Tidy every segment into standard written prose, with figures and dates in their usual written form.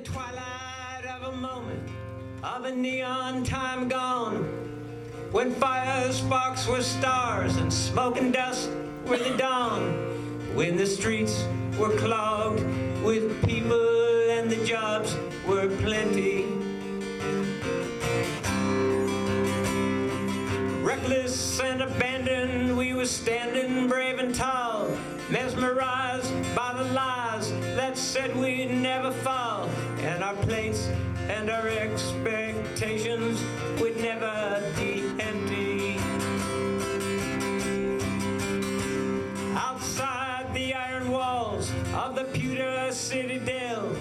twilight of a moment of a neon time gone, when fire sparks were stars and smoke and dust were the dawn, when the streets were clogged with people and the jobs were plenty. Reckless and abandoned, we were standing brave and tall, mesmerized by the lies that said we'd never fall, and our plates and our expectations would never be empty. Outside the iron walls of the pewter citadel,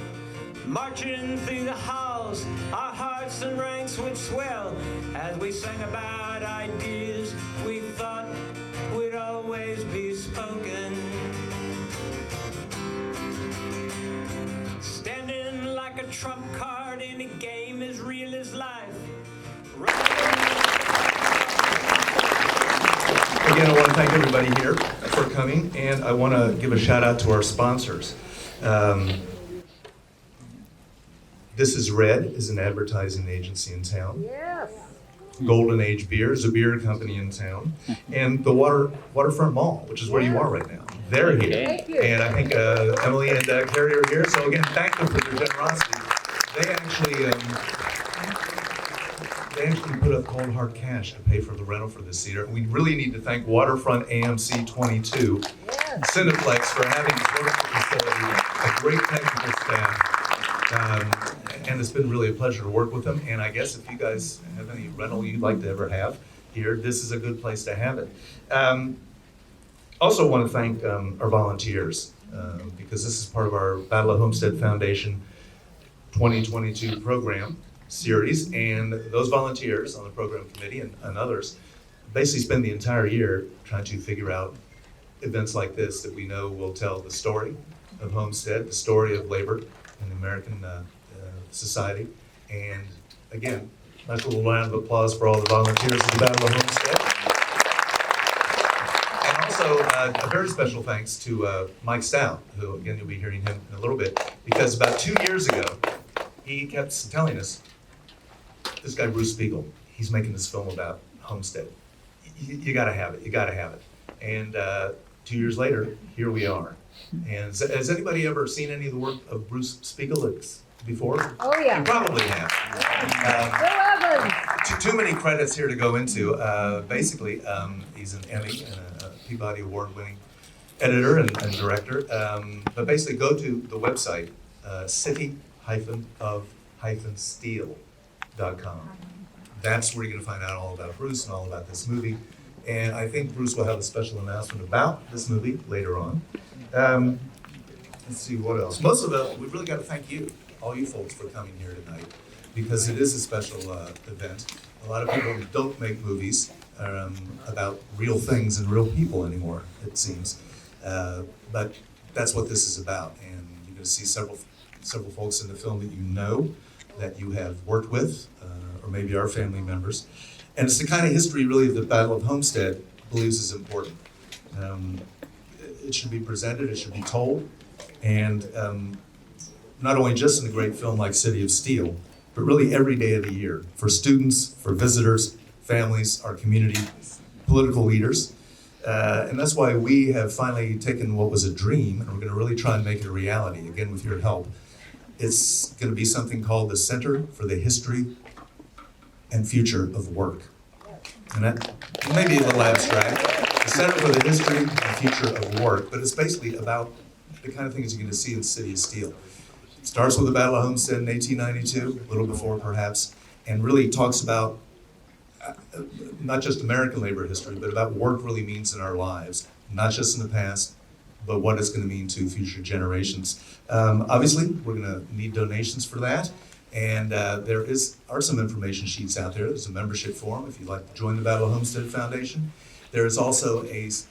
marching through the halls, our hearts and ranks would swell as we sang about ideas we thought would always be spoken. Standing like a trump card in a game as real as life. Again, I want to thank everybody here for coming, and I want to give a shout out to our sponsors. This is Red, is an advertising agency in town. Yes. Golden Age Beer is a beer company in town, and the Waterfront Mall, which is where you are right now. They're here, Thank you. and I think Emily and Carrie are here. So again, thank them for their generosity. They actually put up cold hard cash to pay for the rental for this theater. We really need to thank Waterfront AMC 22, Yes. Cineplex, for having this wonderful facility, a great technical staff. And it's been really a pleasure to work with them. And I guess if you guys have any rental you'd like to ever have here, this is a good place to have it. Also want to thank our volunteers, because this is part of our Battle of Homestead Foundation 2022 program series. And those volunteers on the program committee and others basically spend the entire year trying to figure out events like this that we know will tell the story of Homestead, the story of labor in the American society. And again, nice little round of applause for all the volunteers of the Battle of Homestead. And also a very special thanks to Mike Stout, who again you'll be hearing him in a little bit, because about 2 years ago, he kept telling us, this guy Bruce Spiegel, he's making this film about Homestead. You gotta have it, you gotta have it. And 2 years later, here we are. And has anybody ever seen any of the work of Bruce Spiegel before? Oh, yeah. You probably have. Bill Evans. Too many credits here to go into. Basically, he's an Emmy and a Peabody Award-winning editor and director. But basically, go to the website, city-of-steel.com. That's where you're going to find out all about Bruce and all about this movie. And I think Bruce will have a special announcement about this movie later on. Let's see, what else? Most of it, we've really got to thank you, all you folks, for coming here tonight, because it is a special event. A lot of people don't make movies about real things and real people anymore, it seems. But that's what this is about. And you're going to see several folks in the film that you know, that you have worked with, or maybe are family members. And it's the kind of history, really, that Battle of Homestead believes is important. It should be presented, it should be told, and not only just in a great film like City of Steel, but really every day of the year, for students, for visitors, families, our community, political leaders. And that's why we have finally taken what was a dream, and we're going to really try and make it a reality, again, with your help. It's going to be something called the Center for the History and Future of Work. And that may be a little abstract. The Center for the History and Future of Work, but it's basically about the kind of things you're going to see in City of Steel. It starts with the Battle of Homestead in 1892, a little before perhaps, and really talks about not just American labor history, but about what work really means in our lives, not just in the past, but what it's going to mean to future generations. Obviously, we're going to need donations for that. And there are some information sheets out there. There's a membership form if you'd like to join the Battle of Homestead Foundation. There is also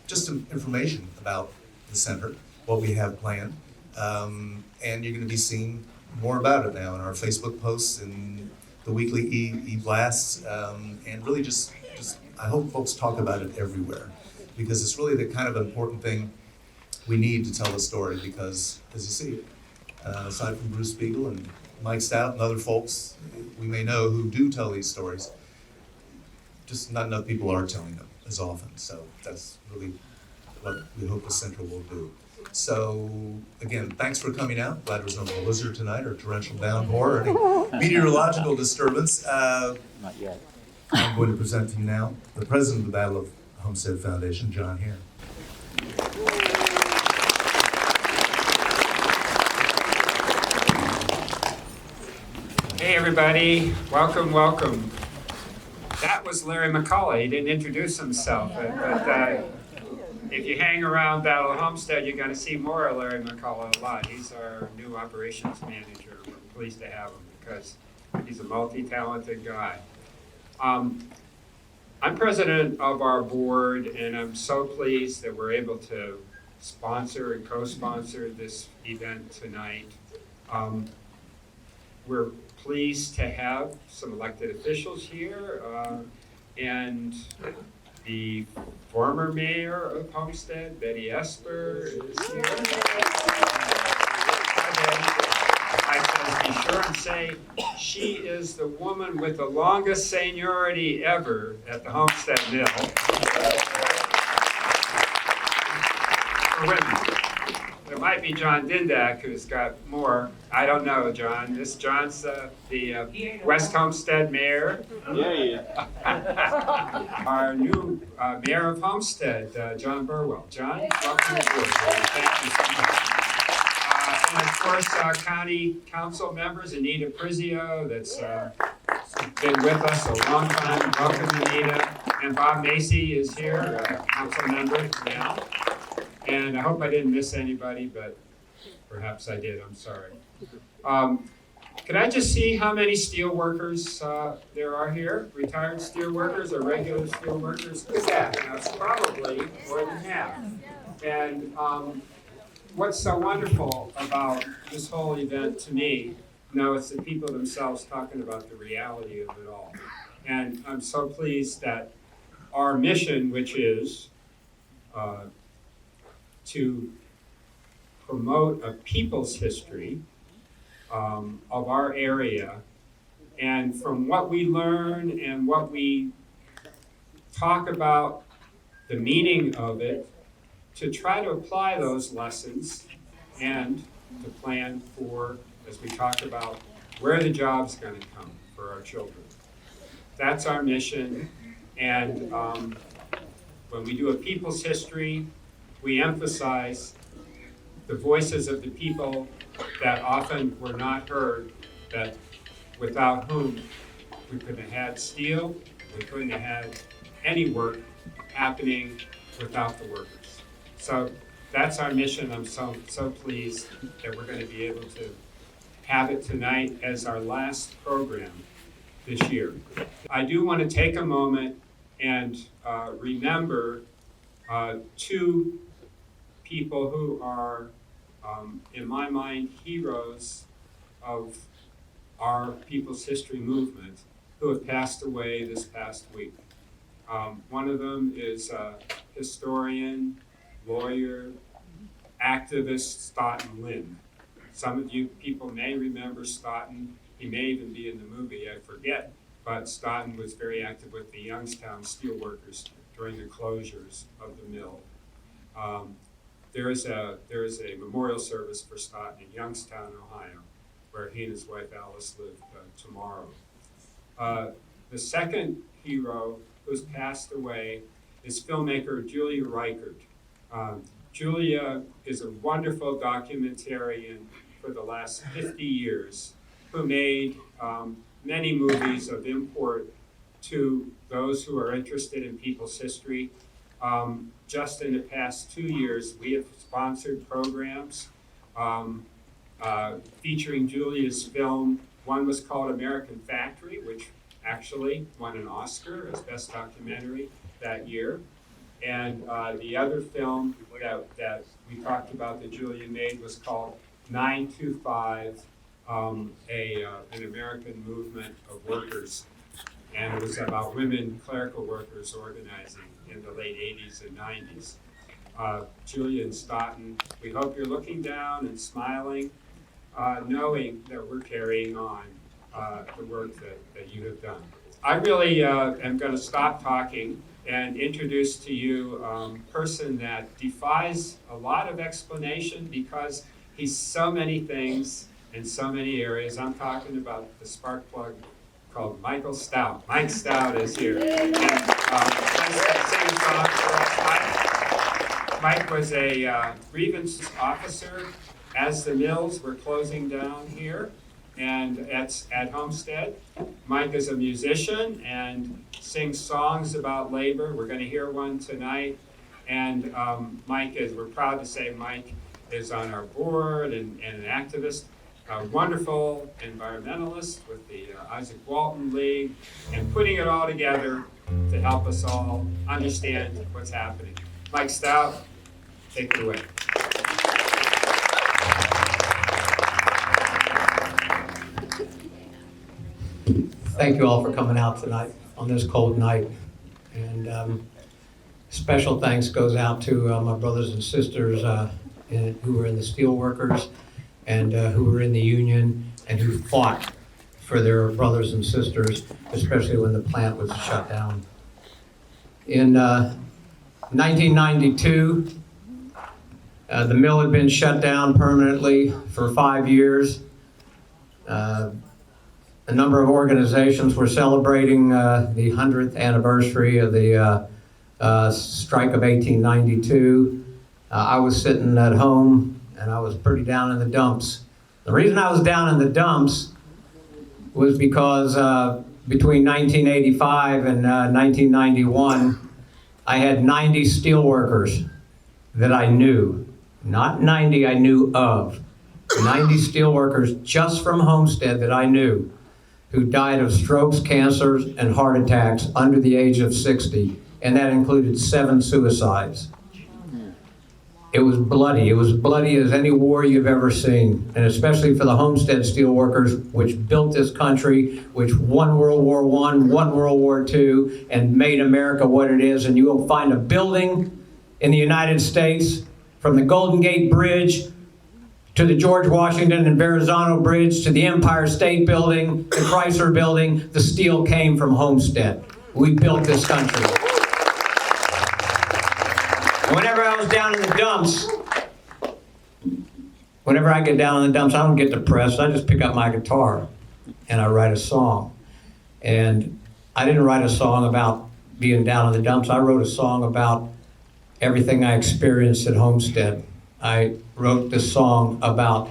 just some information about the center, what we have planned. And you're going to be seeing more about it now in our Facebook posts and the weekly e-blasts. And really just, I hope folks talk about it everywhere, because it's really the kind of important thing we need to tell the story, because, as you see, aside from Bruce Spiegel and Mike Stout and other folks we may know who do tell these stories. Just not enough people are telling them as often, so that's really what we hope the center will do. So, again, thanks for coming out. Glad there was no blizzard tonight or torrential downpour or any meteorological disturbance. Not yet. I'm going to present to you now the president of the Battle of Homestead Foundation, John Hare. Hey everybody, welcome, welcome. That was Larry McCullough. He didn't introduce himself, but if you hang around Battle of Homestead, you're going to see more of Larry McCullough a lot. He's our new operations manager. We're pleased to have him because he's a multi-talented guy. I'm president of our board, and I'm so pleased that we're able to sponsor and co-sponsor this event tonight. We're pleased to have some elected officials here, and the former mayor of Homestead, Betty Esper, is here. I can be sure and say she is the woman with the longest seniority ever at the Homestead Mill. For women. There might be John Dindak who's got more. I don't know, John. This John's the West Homestead mayor. Yeah. Our new mayor of Homestead, John Burwell. John, welcome aboard. Thank you so much. And of course, county council members, Anita Prizio, that's been with us a long time. Welcome, Anita. And Bob Macy is here, council member now. And I hope I didn't miss anybody, but perhaps I did. I'm sorry. Could I just see how many steel workers there are here? Retired steel workers or regular steel workers? Look at that. That's probably more than half. And what's so wonderful about this whole event to me, it's the people themselves talking about the reality of it all. And I'm so pleased that our mission, which is to promote a people's history of our area, and from what we learn and what we talk about, the meaning of it, to try to apply those lessons and to plan for, as we talk about, where the job's going to come for our children. That's our mission, and when we do a people's history, we emphasize the voices of the people that often were not heard, that without whom we couldn't have had steel, we couldn't have had any work happening without the workers. So that's our mission. I'm so pleased that we're going to be able to have it tonight as our last program this year. I do want to take a moment and remember two people who are, in my mind, heroes of our People's History movement who have passed away this past week. One of them is historian, lawyer, activist Stoughton Lynn. Some of you people may remember Stoughton. He may even be in the movie, I forget. But Stoughton was very active with the Youngstown Steelworkers during the closures of the mill. There is a memorial service for Stoughton in Youngstown, Ohio, where he and his wife Alice live tomorrow. The second hero who's passed away is filmmaker Julia Reichert. Julia is a wonderful documentarian for the last 50 years who made many movies of import to those who are interested in people's history. Just in the past 2 years, we have sponsored programs featuring Julia's film. One was called American Factory, which actually won an Oscar as Best Documentary that year. And the other film that we talked about that Julia made was called 925, an American movement of workers. And it was about women clerical workers organizing in the late 80s and 90s. Julia and Stoughton, we hope you're looking down and smiling. knowing that we're carrying on the work that you have done. I really am going to stop talking and introduce to you a person that defies a lot of explanation because he's so many things in so many areas. I'm talking about the spark plug called Michael Stout. Mike Stout is here. And let's sing a song for us. Mike was a grievance officer as the mills were closing down here and at Homestead. Mike is a musician and sings songs about labor. We're going to hear one tonight. And we're proud to say Mike is on our board and an activist, a wonderful environmentalist with the Isaac Walton League, and putting it all together to help us all understand what's happening. Mike Stout, take it away. Thank you all for coming out tonight on this cold night. And special thanks goes out to my brothers and sisters who were in the steelworkers and who were in the union and who fought for their brothers and sisters, especially when the plant was shut down. In 1992, the mill had been shut down permanently for 5 years. A number of organizations were celebrating the 100th anniversary of the strike of 1892. I was sitting at home and I was pretty down in the dumps. The reason I was down in the dumps was because between 1985 and 1991, I had 90 steelworkers that I knew. Not 90 I knew of. 90 steelworkers just from Homestead that I knew who died of strokes, cancers, and heart attacks under the age of 60, and that included 7 suicides. It was bloody. It was bloody as any war you've ever seen, and especially for the Homestead steelworkers, which built this country, which won World War I, won World War II, and made America what it is. And you will find a building in the United States, from the Golden Gate Bridge to the George Washington and Verrazano Bridge, to the Empire State Building, the Chrysler Building, the steel came from Homestead. We built this country. Whenever I was down in the dumps, whenever I get down in the dumps, I don't get depressed. I just pick up my guitar and I write a song. And I didn't write a song about being down in the dumps. I wrote a song about everything I experienced at Homestead. I wrote this song about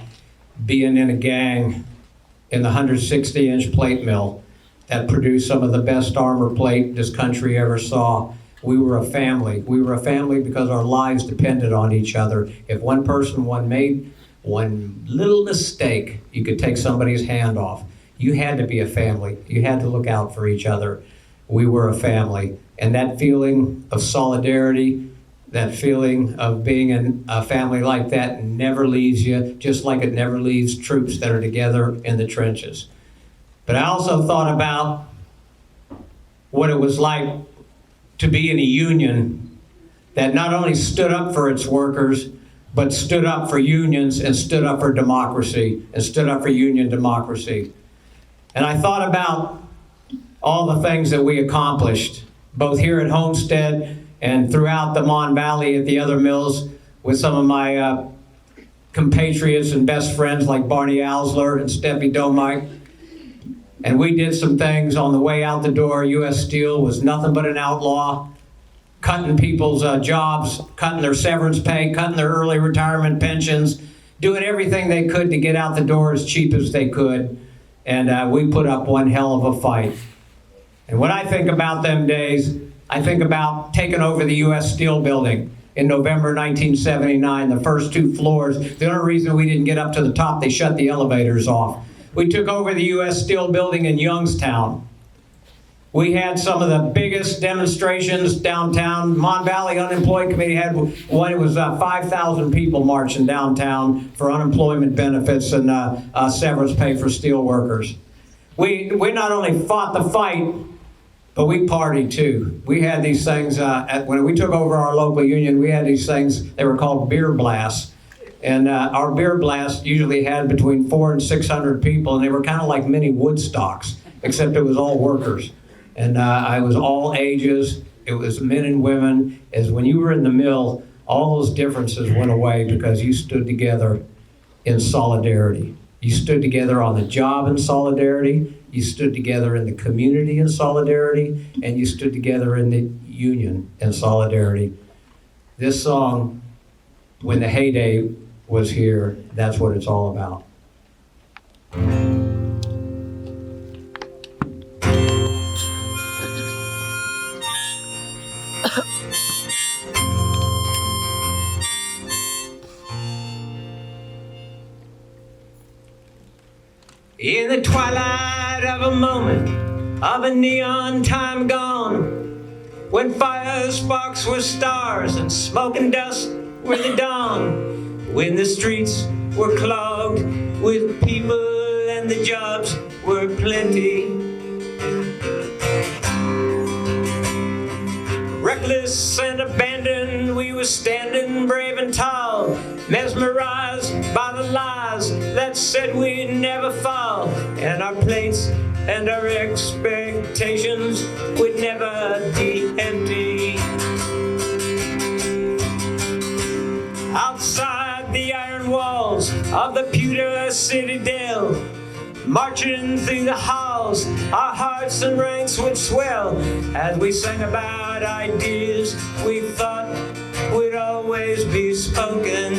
being in a gang in the 160-inch plate mill that produced some of the best armor plate this country ever saw. We were a family. We were a family because our lives depended on each other. If one person made one little mistake, you could take somebody's hand off. You had to be a family. You had to look out for each other. We were a family. And that feeling of solidarity, that feeling of being in a family like that never leaves you, just like it never leaves troops that are together in the trenches. But I also thought about what it was like to be in a union that not only stood up for its workers, but stood up for unions and stood up for democracy and stood up for union democracy. And I thought about all the things that we accomplished, both here at Homestead and throughout the Mon Valley at the other mills with some of my compatriots and best friends like Barney Alsler and Steffi Domike. And we did some things on the way out the door. U.S. Steel was nothing but an outlaw, cutting people's jobs, cutting their severance pay, cutting their early retirement pensions, doing everything they could to get out the door as cheap as they could. And we put up one hell of a fight. And when I think about them days, I think about taking over the U.S. Steel building in November 1979, the first 2 floors. The only reason we didn't get up to the top, they shut the elevators off. We took over the U.S. Steel building in Youngstown. We had some of the biggest demonstrations downtown. Mon Valley Unemployed Committee had one. It was 5,000 people marching downtown for unemployment benefits and severance pay for steel workers. We not only fought the fight, but we partied too. We had these things, when we took over our local union, we had these things, they were called beer blasts. And our beer blast usually had between 400 and 600 people, and they were kind of like mini Woodstocks, except it was all workers. And I was all ages. It was men and women. As when you were in the mill, all those differences went away because you stood together in solidarity. You stood together on the job in solidarity. You stood together in the community in solidarity, and you stood together in the union in solidarity. This song, when the heyday was here, that's what it's all about. In the twilight of a moment of a neon time gone, when fire sparks were stars and smoke and dust were the dawn, when the streets were clogged with people and the jobs were plenty. Reckless and abandoned, we were standing brave and tall, mesmerized by the lies that said we'd never fall, and our plates and our expectations would never be empty. Outside the iron walls of the pewter citadel, marching through the halls, our hearts and ranks would swell as we sang about ideas we thought would always be spoken.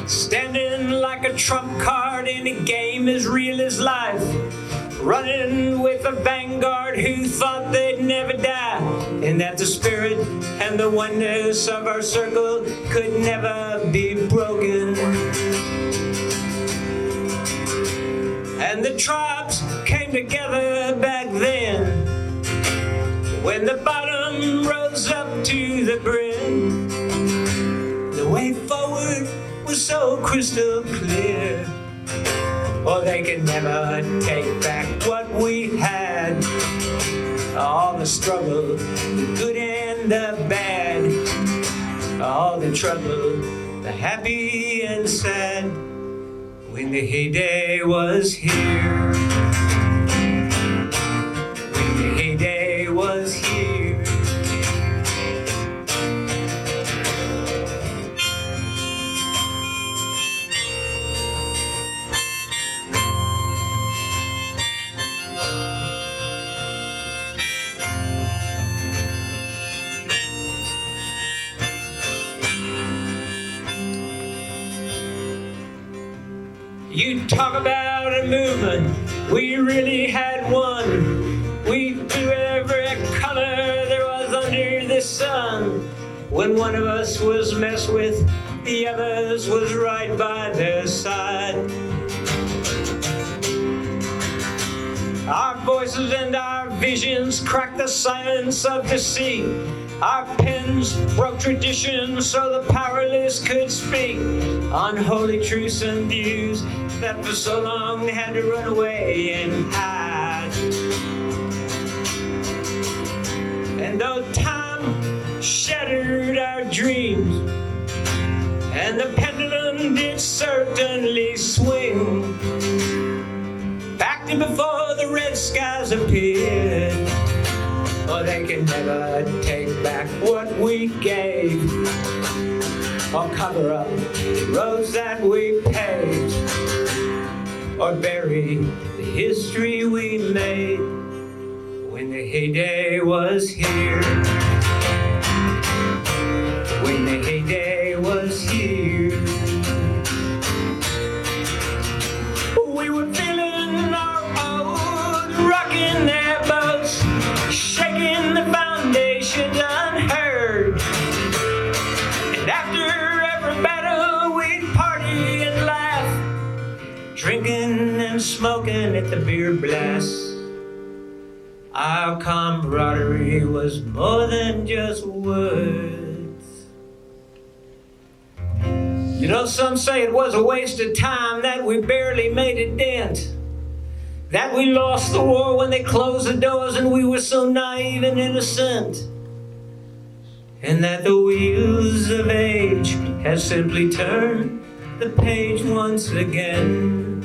Standing like a trump card in a game as real as life, running with a vanguard who thought they'd never die, and that the spirit and the oneness of our circle could never be broken. And the tribes came together back then, when the bottom rose up to the brim. The way forward was so crystal clear. Oh, they can never take back what we had. All the struggle, the good and the bad, all the trouble, the happy and sad, when the heyday was here. When the heyday was here. You talk about a movement, we really had one. We threw every color there was under the sun. When one of us was messed with, the others was right by their side. Our voices and our visions cracked the silence of the sea. Our pens broke tradition so the powerless could speak. Unholy truths and views that for so long had to run away and hide. And though time shattered our dreams, and the pendulum did certainly swing back to before the red skies appeared, oh, they can never take back what we gave, or cover up the roads that we paved, or bury the history we made when the heyday was here. When the heyday was here. We were feeling our old, rocking their boats, shaking the foundations unheard. And after every battle, we'd party and laugh, drinking and smoking at the beer blast. Our camaraderie was more than just words. You know, some say it was a waste of time, that we barely made a dent, that we lost the war when they closed the doors and we were so naive and innocent. and that the wheels of age has simply turned the page once again.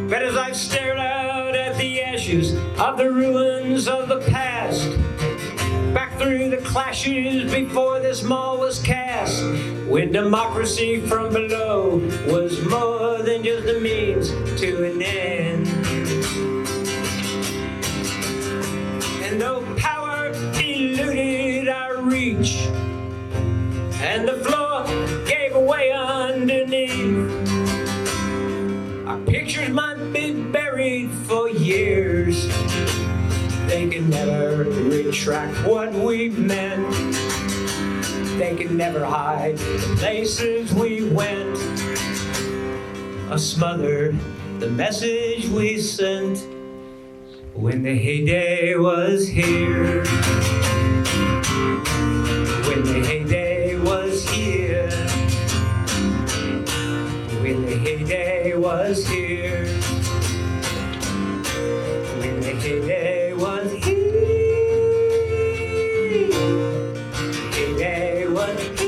But as I've stared out at the ashes of the ruins of the past, back through the clashes before this mall was cast, when democracy from below was more than just a means to an end. And though power eluded our reach, and the floor gave way underneath, our pictures might be buried for years. They can never retract what we meant. They can never hide the places we went, or smother the message we sent when the heyday was here. When the heyday was here. When the heyday was here. When the heyday was here. Heyday was here.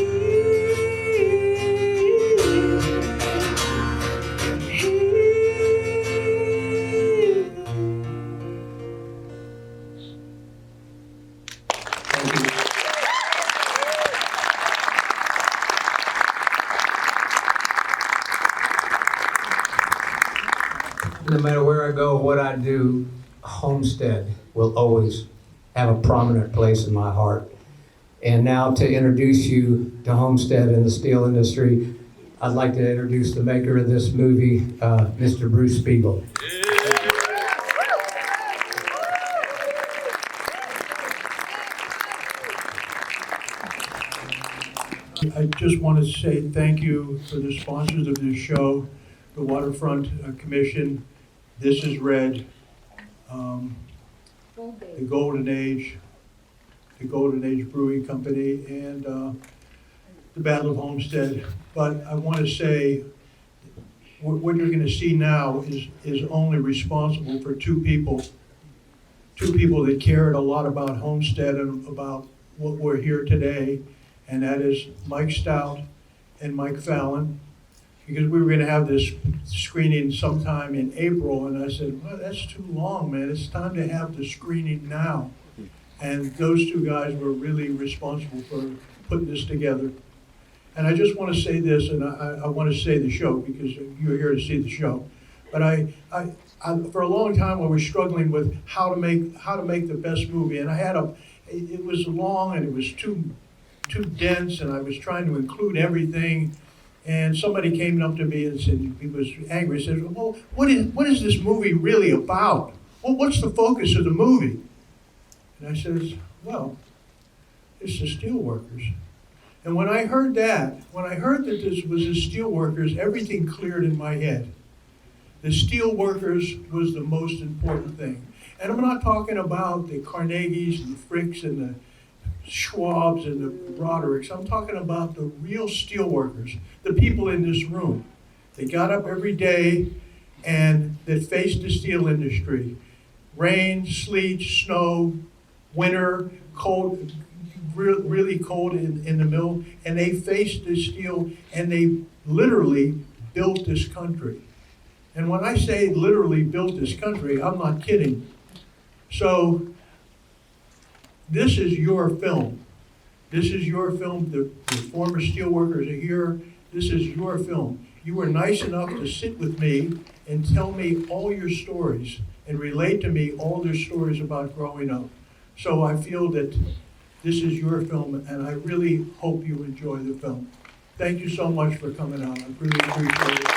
Thank you. No matter where I go, what I do, Homestead will always have a prominent place in my heart. And now to introduce you to Homestead and the steel industry, I'd like to introduce the maker of this movie, Mr. Bruce Spiegel. I just want to say thank you for the sponsors of this show, the Waterfront Commission, This Is Red, the Golden Age Brewing Company, and the Battle of Homestead. But I want to say, what you're going to see now is only responsible for two people that cared a lot about Homestead and about what we're here today, and that is Mike Stout and Mike Fallon, because we were going to have this screening sometime in April, and I said, well, that's too long, man. It's time to have the screening now. And those two guys were really responsible for putting this together. And I just want to say this, and I want to say the show, because you're here to see the show. But I for a long time I was struggling with how to make the best movie, and it was long and it was too dense, and I was trying to include everything. And somebody came up to me and said, he was angry, he said, well, what is this movie really about? Well, what's the focus of the movie? And I said, well, it's the steelworkers. And when I heard that this was the steelworkers, everything cleared in my head. The steelworkers was the most important thing. And I'm not talking about the Carnegies and the Fricks and the Schwabs and the Brodericks. I'm talking about the real steelworkers, the people in this room. They got up every day and that faced the steel industry. Rain, sleet, snow, winter, cold, really cold in the mill, and they faced the steel, and they literally built this country. And when I say literally built this country, I'm not kidding. So this is your film. This is your film. The former steelworkers are here. This is your film. You were nice enough to sit with me and tell me all your stories and relate to me all their stories about growing up. So I feel that this is your film, and I really hope you enjoy the film. Thank you so much for coming out. I really appreciate it.